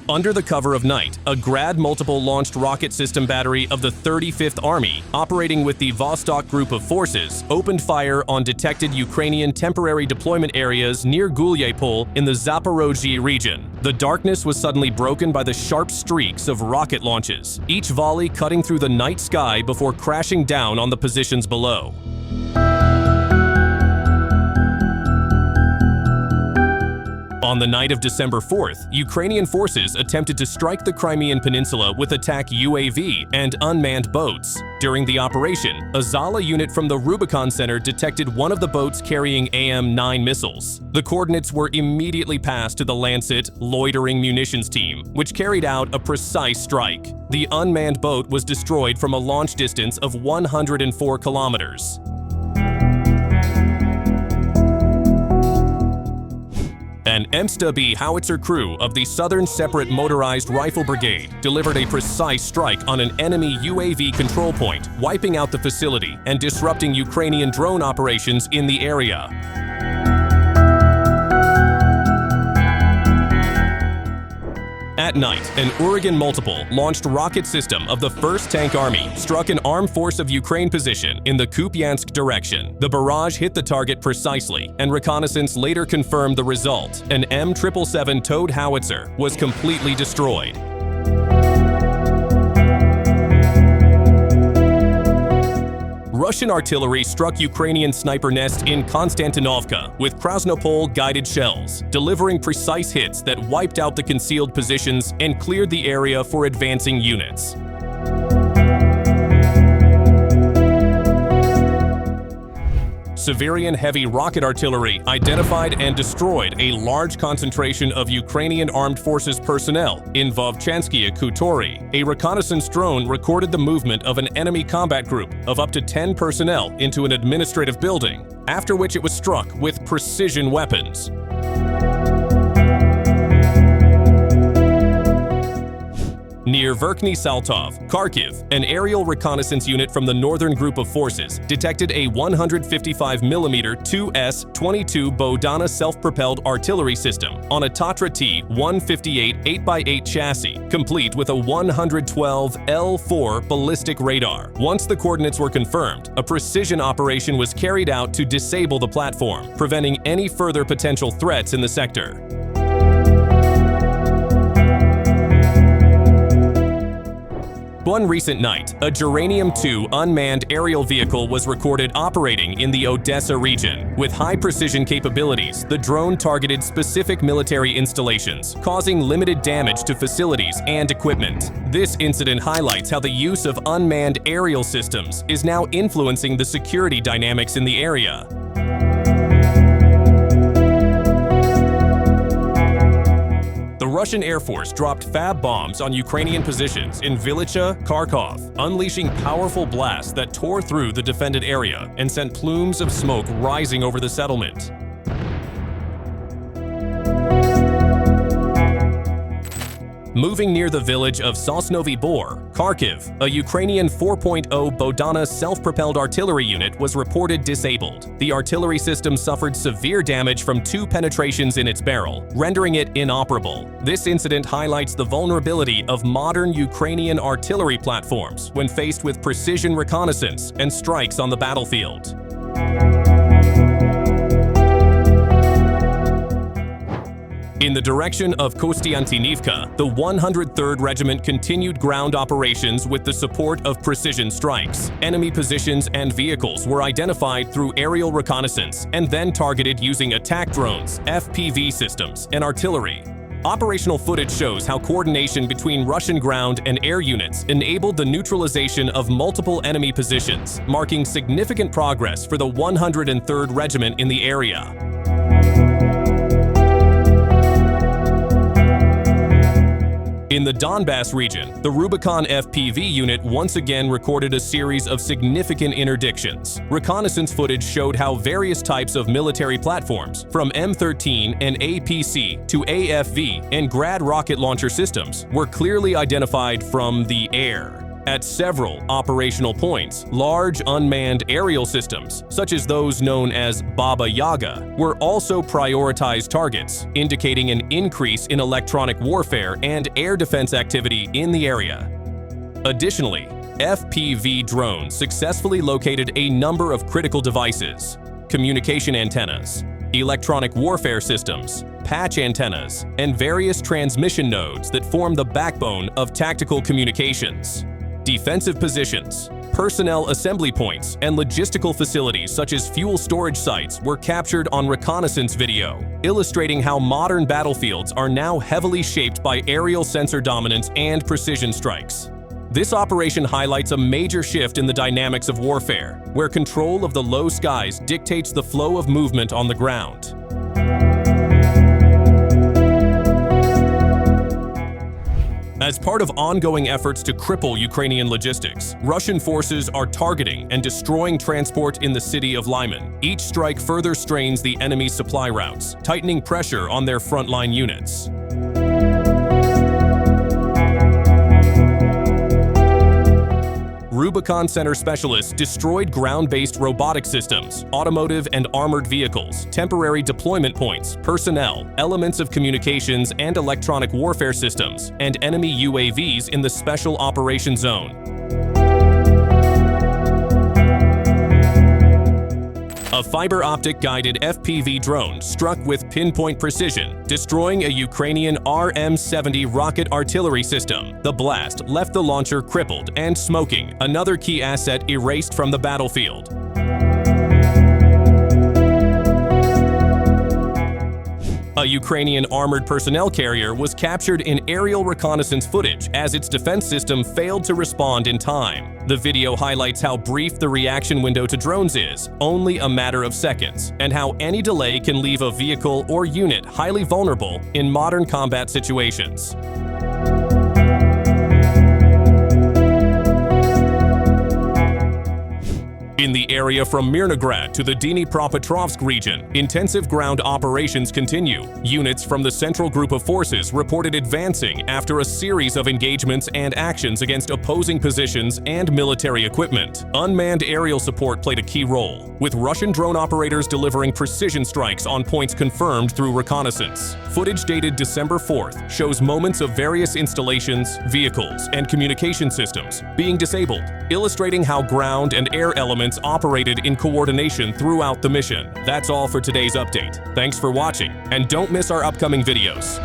Under the cover of night, a Grad multiple-launched rocket system battery of the 35th Army, operating with the Vostok Group of Forces, opened fire on detected Ukrainian temporary deployment areas near Gulyapol in the Zaporozhye region. The darkness was suddenly broken by the sharp streaks of rocket launches, each volley cutting through the night sky before crashing down on the positions below. On the night of December 4th, Ukrainian forces attempted to strike the Crimean peninsula with attack UAV and unmanned boats. During the operation, a Zala unit from the Rubicon Center detected one of the boats carrying AM-9 missiles. The coordinates were immediately passed to the Lancet loitering munitions team, which carried out a precise strike. The unmanned boat was destroyed from a launch distance of 104 kilometers. An M-70 howitzer crew of the Southern Separate Motorized Rifle Brigade delivered a precise strike on an enemy UAV control point, wiping out the facility and disrupting Ukrainian drone operations in the area. At night, an Uragan multiple-launched rocket system of the 1st Tank Army struck an armed force of Ukraine position in the Kupyansk direction. The barrage hit the target precisely, and reconnaissance later confirmed the result. An M777 towed howitzer was completely destroyed. Russian artillery struck Ukrainian sniper nest in Konstantinovka with Krasnopol guided shells, delivering precise hits that wiped out the concealed positions and cleared the area for advancing units. Civilian heavy rocket artillery identified and destroyed a large concentration of Ukrainian armed forces personnel in Vovchanskaya Khutori. A reconnaissance drone recorded the movement of an enemy combat group of up to 10 personnel into an administrative building, after which it was struck with precision weapons. Near Verkhny Saltov, Kharkov, an aerial reconnaissance unit from the Northern Group of Forces detected a 155mm 2S-22 Bohdana self-propelled artillery system on a Tatra T-158 8x8 chassis, complete with a 112 L4 ballistic radar. Once the coordinates were confirmed, a precision operation was carried out to disable the platform, preventing any further potential threats in the sector. One recent night, a Geranium-2 unmanned aerial vehicle was recorded operating in the Odessa region. With high-precision capabilities, the drone targeted specific military installations, causing limited damage to facilities and equipment. This incident highlights how the use of unmanned aerial systems is now influencing the security dynamics in the area. The Russian Air Force dropped FAB bombs on Ukrainian positions in Vilicha, Kharkov, unleashing powerful blasts that tore through the defended area and sent plumes of smoke rising over the settlement. Moving near the village of Sosnovy Bor, Kharkov, a Ukrainian 4.0 Bohdana self-propelled artillery unit was reported disabled. The artillery system suffered severe damage from 2 penetrations in its barrel, rendering it inoperable. This incident highlights the vulnerability of modern Ukrainian artillery platforms when faced with precision reconnaissance and strikes on the battlefield. In the direction of Konstantinovka, the 103rd Regiment continued ground operations with the support of precision strikes. Enemy positions and vehicles were identified through aerial reconnaissance and then targeted using attack drones, FPV systems, and artillery. Operational footage shows how coordination between Russian ground and air units enabled the neutralization of multiple enemy positions, marking significant progress for the 103rd Regiment in the area. In the Donbass region, the Rubicon FPV unit once again recorded a series of significant interdictions. Reconnaissance footage showed how various types of military platforms, from M13 and APC to AFV and Grad rocket launcher systems, were clearly identified from the air. At several operational points, large unmanned aerial systems, such as those known as Baba Yaga, were also prioritized targets, indicating an increase in electronic warfare and air defense activity in the area. Additionally, FPV drones successfully located a number of critical devices: communication antennas, electronic warfare systems, patch antennas, and various transmission nodes that form the backbone of tactical communications. Defensive positions, personnel assembly points, and logistical facilities such as fuel storage sites were captured on reconnaissance video, illustrating how modern battlefields are now heavily shaped by aerial sensor dominance and precision strikes. This operation highlights a major shift in the dynamics of warfare, where control of the low skies dictates the flow of movement on the ground. As part of ongoing efforts to cripple Ukrainian logistics, Russian forces are targeting and destroying transport in the city of Lyman. Each strike further strains the enemy's supply routes, tightening pressure on their frontline units. Rubicon Center specialists destroyed ground-based robotic systems, automotive and armored vehicles, temporary deployment points, personnel, elements of communications and electronic warfare systems, and enemy UAVs in the Special Operations Zone. A fiber-optic guided FPV drone struck with pinpoint precision, destroying a Ukrainian RM-70 rocket artillery system. The blast left the launcher crippled and smoking, another key asset erased from the battlefield. A Ukrainian armored personnel carrier was captured in aerial reconnaissance footage as its defense system failed to respond in time. The video highlights how brief the reaction window to drones is, only a matter of seconds, and how any delay can leave a vehicle or unit highly vulnerable in modern combat situations. In the area from Mirnograd to the Dnipropetrovsk region, intensive ground operations continue. Units from the Central Group of Forces reported advancing after a series of engagements and actions against opposing positions and military equipment. Unmanned aerial support played a key role, with Russian drone operators delivering precision strikes on points confirmed through reconnaissance. Footage dated December 4th shows moments of various installations, vehicles, and communication systems being disabled, illustrating how ground and air elements operated in coordination throughout the mission. That's all for today's update. Thanks for watching, and don't miss our upcoming videos.